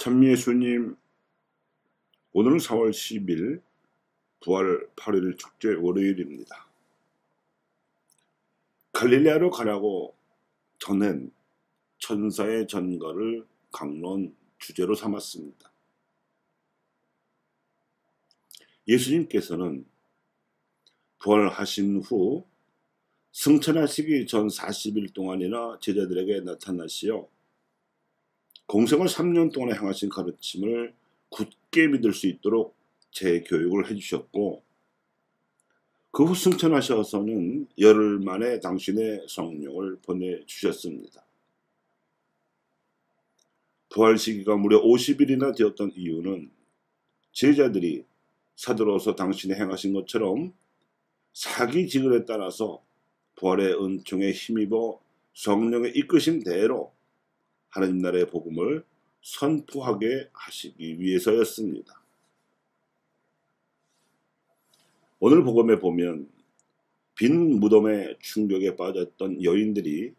참 예수님, 오늘은 4월 10일 부활 8일 축제 월요일입니다. 갈릴레아로 가라고 전한 천사의 전가를 강론 주제로 삼았습니다. 예수님께서는 부활하신 후 승천하시기 전 40일 동안이나 제자들에게 나타나시어 공생을 3년 동안에 행하신 가르침을 굳게 믿을 수 있도록 재교육을 해주셨고, 그 후 승천하셔서는 열흘 만에 당신의 성령을 보내주셨습니다. 부활 시기가 무려 50일이나 되었던 이유는 제자들이 사도로서 당신이 행하신 것처럼 사기지근에 따라서 부활의 은총에 힘입어 성령의 이끄신 대로 하나님 나라의 복음을 선포하게 하시기 위해서였습니다. 오늘 복음에 보면 빈 무덤의 충격에 빠졌던 여인들이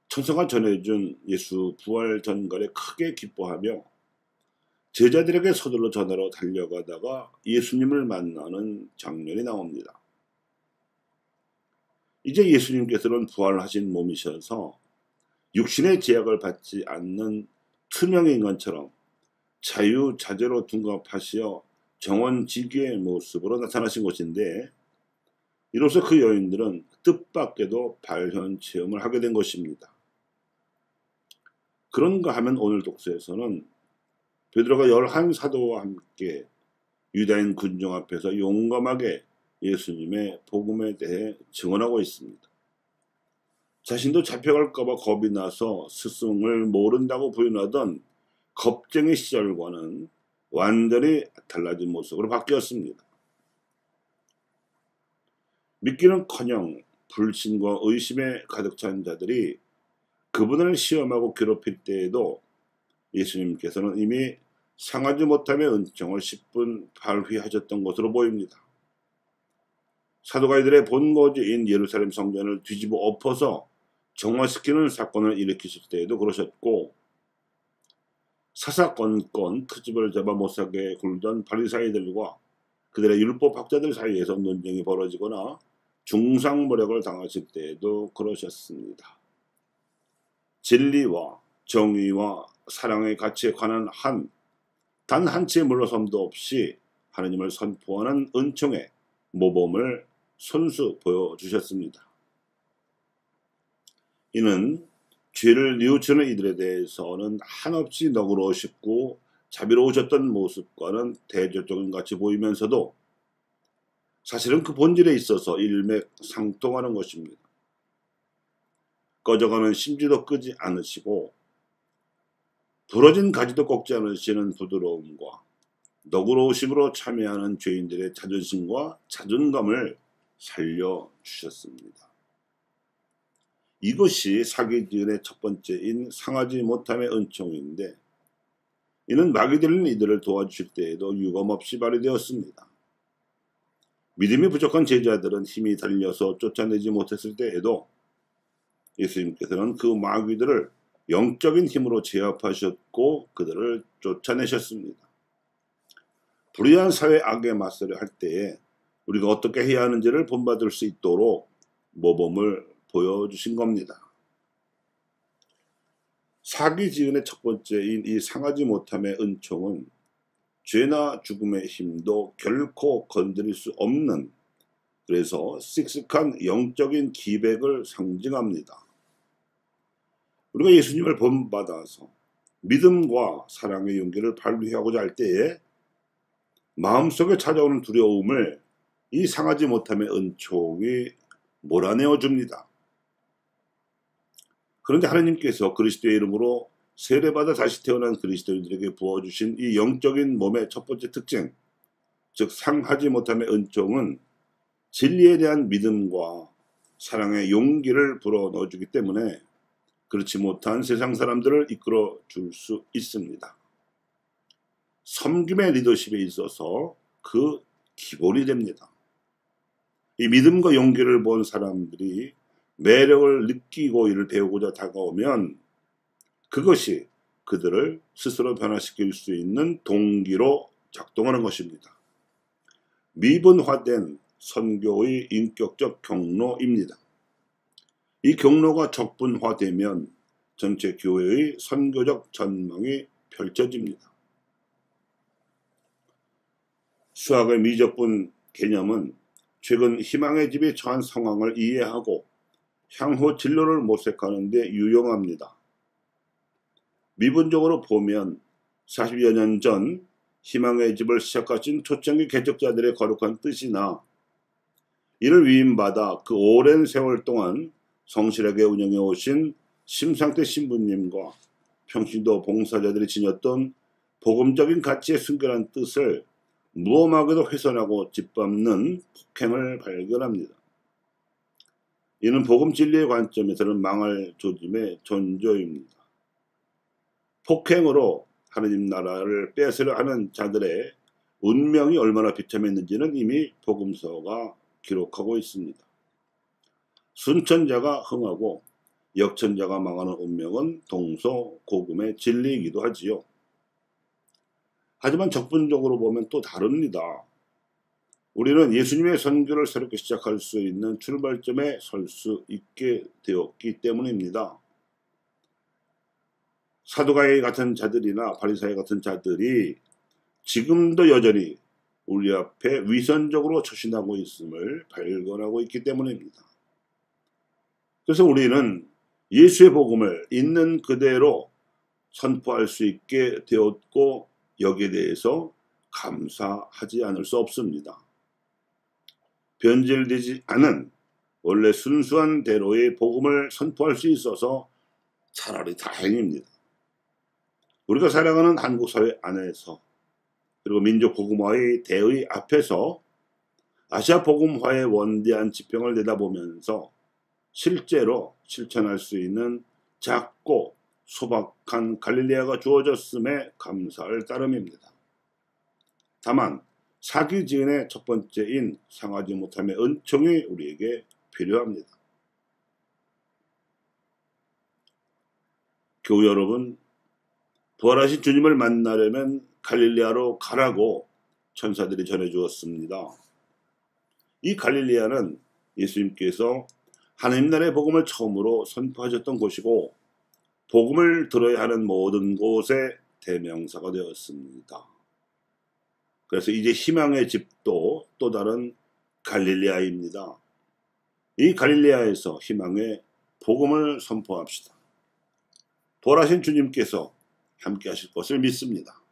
천사가 전해준 예수 부활 전갈에 크게 기뻐하며 제자들에게 서둘러 전하러 달려가다가 예수님을 만나는 장면이 나옵니다. 이제 예수님께서는 부활하신 몸이셔서 육신의 제약을 받지 않는 투명 인간처럼 자유자재로 둔갑하시어 정원지기의 모습으로 나타나신 것인데, 이로써 그 여인들은 뜻밖에도 발현 체험을 하게 된 것입니다. 그런가 하면 오늘 독서에서는 베드로가 11사도와 함께 유다인 군중 앞에서 용감하게 예수님의 복음에 대해 증언하고 있습니다. 자신도 잡혀갈까봐 겁이 나서 스승을 모른다고 부인하던 겁쟁이 시절과는 완전히 달라진 모습으로 바뀌었습니다. 믿기는커녕 불신과 의심에 가득 찬 자들이 그분을 시험하고 괴롭힐 때에도 예수님께서는 이미 상하지 못함의 은총을 10분 발휘하셨던 것으로 보입니다. 사도가이들의 본거지인 예루살렘 성전을 뒤집어 엎어서 정화시키는 사건을 일으키실 때에도 그러셨고, 사사건건 트집을 잡아 못살게 굴던 바리사이들과 그들의 율법학자들 사이에서 논쟁이 벌어지거나 중상모략을 당하실 때에도 그러셨습니다. 진리와 정의와 사랑의 가치에 관한 단 한 치의 물러섬도 없이 하나님을 선포하는 은총의 모범을 손수 보여주셨습니다. 이는 죄를 뉘우치는 이들에 대해서는 한없이 너그러우시고 자비로우셨던 모습과는 대조적인 같이 보이면서도 사실은 그 본질에 있어서 일맥상통하는 것입니다. 꺼져가는 심지도 끄지 않으시고 부러진 가지도 꺾지 않으시는 부드러움과 너그러우심으로 참여하는 죄인들의 자존심과 자존감을 살려주셨습니다. 이것이 사기지은의 첫 번째인 상하지 못함의 은총인데, 이는 마귀 들린 이들을 도와주실 때에도 유감없이 발휘되었습니다. 믿음이 부족한 제자들은 힘이 달려서 쫓아내지 못했을 때에도 예수님께서는 그 마귀들을 영적인 힘으로 제압하셨고 그들을 쫓아내셨습니다. 불의한 사회 악에 맞서려 할 때에 우리가 어떻게 해야 하는지를 본받을 수 있도록 모범을 보여주신 겁니다. 사기지은의 첫 번째인 이 상하지 못함의 은총은 죄나 죽음의 힘도 결코 건드릴 수 없는, 그래서 씩씩한 영적인 기백을 상징합니다. 우리가 예수님을 본받아서 믿음과 사랑의 용기를 발휘하고자 할 때에 마음속에 찾아오는 두려움을 이 상하지 못함의 은총이 몰아내어 줍니다. 그런데 하나님께서 그리스도의 이름으로 세례받아 다시 태어난 그리스도인들에게 부어주신 이 영적인 몸의 첫 번째 특징, 즉 상하지 못함의 은총은 진리에 대한 믿음과 사랑의 용기를 불어넣어주기 때문에 그렇지 못한 세상 사람들을 이끌어 줄 수 있습니다. 섬김의 리더십에 있어서 그 기본이 됩니다. 이 믿음과 용기를 본 사람들이 매력을 느끼고 이를 배우고자 다가오면 그것이 그들을 스스로 변화시킬 수 있는 동기로 작동하는 것입니다. 미분화된 선교의 인격적 경로입니다. 이 경로가 적분화되면 전체 교회의 선교적 전망이 펼쳐집니다. 수학의 미적분 개념은 최근 희망의 집에 처한 상황을 이해하고 향후 진로를 모색하는 데 유용합니다. 미분적으로 보면 40여 년 전 희망의 집을 시작하신 초창기 개척자들의 거룩한 뜻이나 이를 위임받아 그 오랜 세월 동안 성실하게 운영해 오신 심상태 신부님과 평신도 봉사자들이 지녔던 복음적인 가치의 순결한 뜻을 무엄하게도 훼손하고 짓밟는 폭행을 발견합니다. 이는 복음 진리의 관점에서는 망할 조짐의 전조입니다. 폭행으로 하느님 나라를 뺏으려 하는 자들의 운명이 얼마나 비참했는지는 이미 복음서가 기록하고 있습니다. 순천자가 흥하고 역천자가 망하는 운명은 동서고금의 진리이기도 하지요. 하지만 적분적으로 보면 또 다릅니다. 우리는 예수님의 선교를 새롭게 시작할 수 있는 출발점에 설 수 있게 되었기 때문입니다. 사두가이 같은 자들이나 바리사이 같은 자들이 지금도 여전히 우리 앞에 위선적으로 처신하고 있음을 발견하고 있기 때문입니다. 그래서 우리는 예수의 복음을 있는 그대로 선포할 수 있게 되었고 여기에 대해서 감사하지 않을 수 없습니다. 변질되지 않은 원래 순수한 대로의 복음을 선포할 수 있어서 차라리 다행입니다. 우리가 살아가는 한국 사회 안에서 그리고 민족 복음화의 대의 앞에서 아시아 복음화의 원대한 지평을 내다보면서 실제로 실천할 수 있는 작고 소박한 갈릴레아가 주어졌음에 감사할 따름입니다. 다만 사기 지은의 첫 번째인 상하지 못함의 은총이 우리에게 필요합니다. 교우 여러분, 부활하신 주님을 만나려면 갈릴레아로 가라고 천사들이 전해주었습니다. 이 갈릴레아는 예수님께서 하나님 나라의 복음을 처음으로 선포하셨던 곳이고 복음을 들어야 하는 모든 곳의 대명사가 되었습니다. 그래서 이제 희망의 집도 또 다른 갈릴레아입니다. 이 갈릴레아에서 희망의 복음을 선포합시다. 부활하신 주님께서 함께 하실 것을 믿습니다.